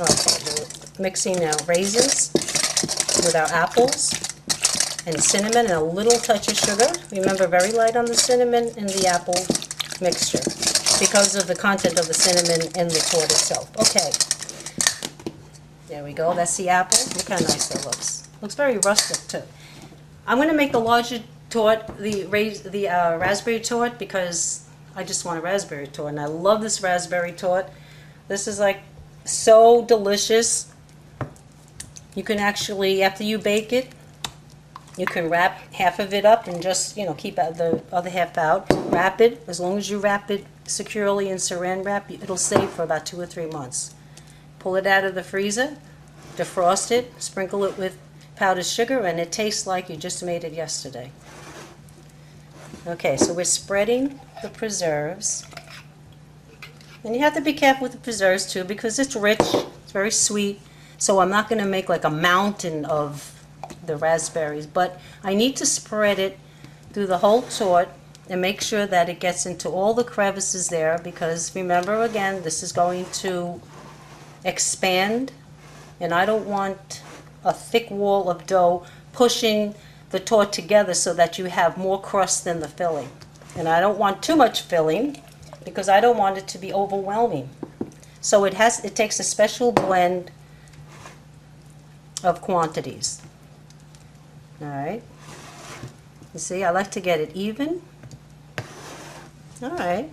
Okay, we're mixing now raisins with our apples and cinnamon and a little touch of sugar. Remember, very light on the cinnamon and the apple mixture because of the content of the cinnamon in the torte itself. Okay, there we go. That's the apple. Look how nice that looks. Looks very rustic too. I'm going to make the larger torte, the raspberry torte, because I just want a raspberry torte, and I love this raspberry torte. This is like so delicious. You can actually, after you bake it, you can wrap half of it up and just, keep the other half out. Wrap it. As long as you wrap it securely in saran wrap, it'll stay for about 2 or 3 months. Pull it out of the freezer, defrost it, sprinkle it with powdered sugar, and it tastes like you just made it yesterday. Okay, so we're spreading the preserves. And you have to be careful with the preserves too, because it's rich, it's very sweet. So I'm not going to make like a mountain of the raspberries, but I need to spread it through the whole torte and make sure that it gets into all the crevices there, because remember, again, this is going to expand, and I don't want a thick wall of dough pushing the torte together so that you have more crust than the filling. And I don't want too much filling because I don't want it to be overwhelming. So it takes a special blend of quantities. All right. You see, I like to get it even. All right.